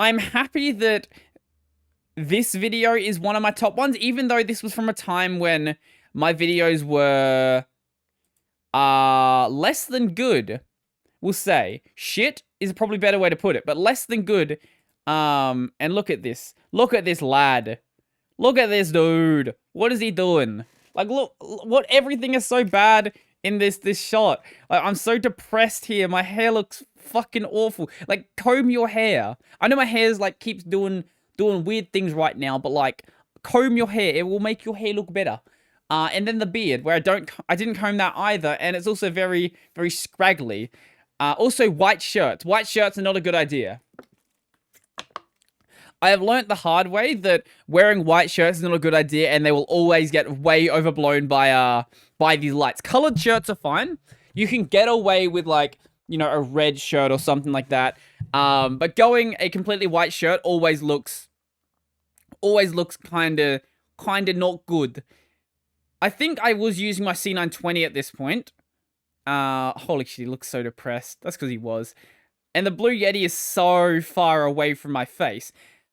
I'm happy that this video is one of my top ones, even though this was from a time when my videos were less than good. We'll say shit is probably a better way to put it, but less than good. And look at this. Look at this lad. Look at this dude. What is he doing? Like, look, what everything is so bad in this shot. Like, I'm so depressed here. My hair looks fucking awful. Like, comb your hair. I know my hair's like keeps doing weird things right now, but like, comb your hair. It will make your hair look better. And then the beard, where I didn't comb that either, and it's also very, very scraggly. Also, white shirts. White shirts are not a good idea. I have learnt the hard way that wearing white shirts is not a good idea, and they will always get way overblown by these lights. Colored shirts are fine. You can get away with, like, you know, a red shirt or something like that. But going a completely white shirt always looks kind of not good. I think I was using my C920 at this point. Holy shit, he looks so depressed. That's because he was. And the Blue Yeti is so far away from my face.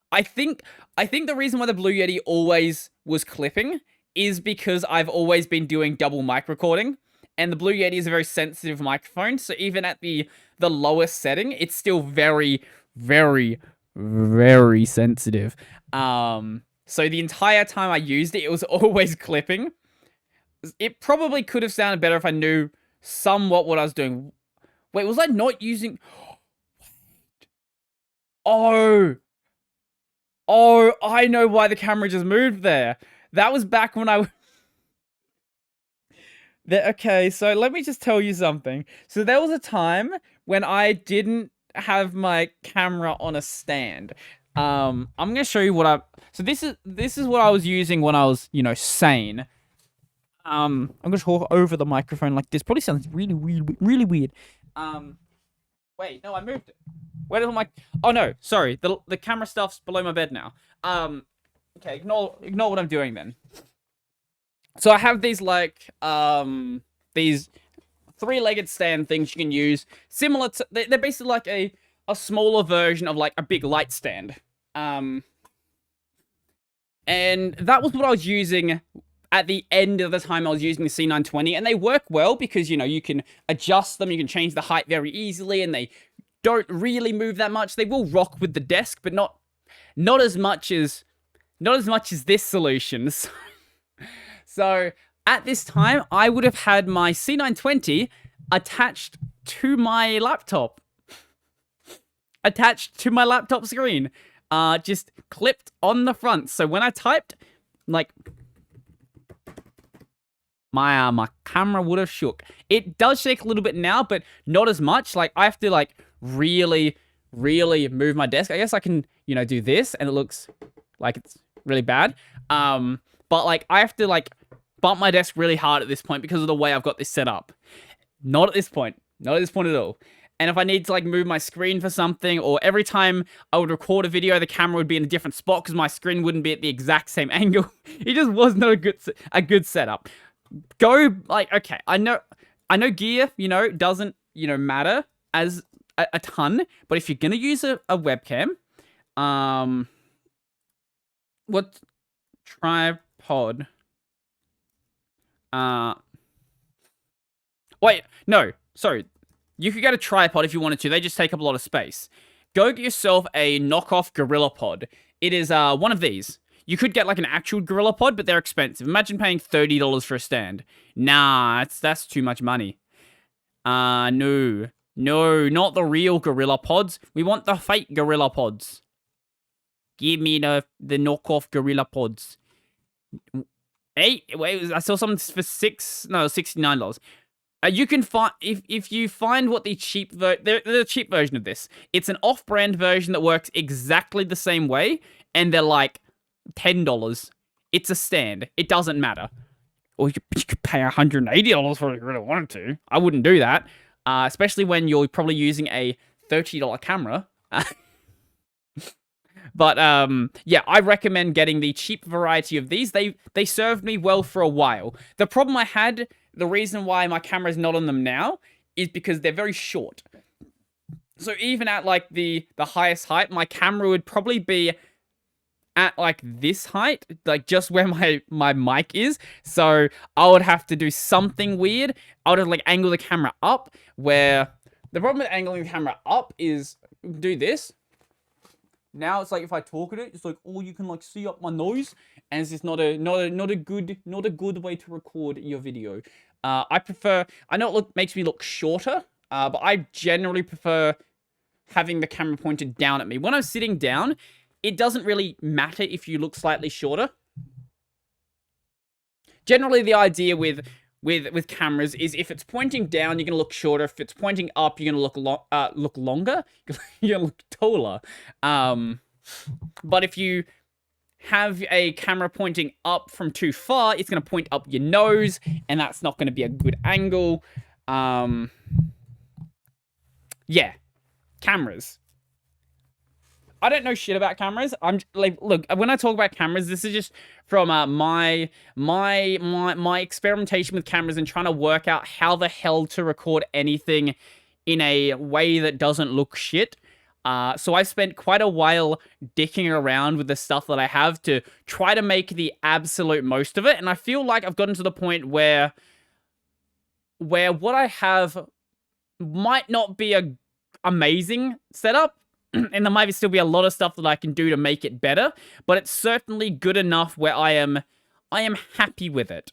I think the reason why the Blue Yeti always was clipping is because I've always been doing double mic recording. And the Blue Yeti is a very sensitive microphone, so even at the lowest setting, it's still very, very, very sensitive. So the entire time I used it, it was always clipping. It probably could have sounded better if I knew somewhat what I was doing. Wait, was I not using... Oh, I know why the camera just moved there. That was back when I... Okay, so let me just tell you something. So there was a time when I didn't have my camera on a stand. I'm gonna show you what I... So this is what I was using when I was, you know, sane. I'm gonna talk over the microphone like this. Probably sounds really weird, really weird. Wait, no, I moved it. Where did my... Oh no, sorry. The camera stuff's below my bed now. Okay, ignore what I'm doing then. So I have these like these three-legged stand things you can use. Similar to... They're basically like a smaller version of like a big light stand. And that was what I was using at the end of the time I was using the C920, and they work well because, you know, you can adjust them, you can change the height very easily, and they don't really move that much. They will rock with the desk, but not as much as this solution. So at this time, I would have had my C920 attached to my laptop. Attached to my laptop screen. Just clipped on the front. So when I typed, like... My camera would have shook. It does shake a little bit now, but not as much. Like, I have to, like, really, really move my desk. I guess I can, you know, do this, and it looks like it's really bad. But, like, I have to, like, bump my desk really hard at this point because of the way I've got this set up. Not at this point. Not at this point at all. And if I need to, like, move my screen for something, or every time I would record a video, the camera would be in a different spot because my screen wouldn't be at the exact same angle. It just was not a good setup. Go, like, okay, I know gear, you know, doesn't, you know, matter as a ton, but if you're gonna use a webcam, what tripod, wait, no, sorry, you could get a tripod if you wanted to, they just take up a lot of space. Go get yourself a knockoff GorillaPod. It is, one of these. You could get, like, an actual GorillaPod, but they're expensive. Imagine paying $30 for a stand. Nah, that's too much money. No. No, not the real GorillaPods. We want the fake GorillaPods. Give me the knockoff GorillaPods. Hey, wait, I saw something for $69. You can find, if you find what the cheap the cheap version of this. It's an off-brand version that works exactly the same way, and they're like $10. It's a stand. It doesn't matter. Or you could pay $180 for it if you really wanted to. I wouldn't do that. Especially when you're probably using a $30 camera. But, yeah, I recommend getting the cheap variety of these. They served me well for a while. The problem I had, the reason why my camera is not on them now, is because they're very short. So even at like the highest height, my camera would probably be at like this height, like just where my mic is. So I would have to do something weird. I would have like angle the camera up, where the problem with angling the camera up is do this. Now it's like if I talk at it, it's like, oh, you can like see up my nose, and it's just not a good way to record your video. I prefer. I know it makes me look shorter, but I generally prefer having the camera pointed down at me. When I'm sitting down, it doesn't really matter if you look slightly shorter. Generally, the idea with cameras is if it's pointing down, you're gonna look shorter. If it's pointing up, you're gonna look longer. You're gonna look taller. But if you have a camera pointing up from too far, it's gonna point up your nose, and that's not gonna be a good angle. Yeah, cameras. I don't know shit about cameras. I'm like, look, when I talk about cameras, this is just from my experimentation with cameras and trying to work out how the hell to record anything in a way that doesn't look shit. So I spent quite a while dicking around with the stuff that I have to try to make the absolute most of it. And I feel like I've gotten to the point where what I have might not be a amazing setup, and there might still be a lot of stuff that I can do to make it better, but it's certainly good enough where I am happy with it.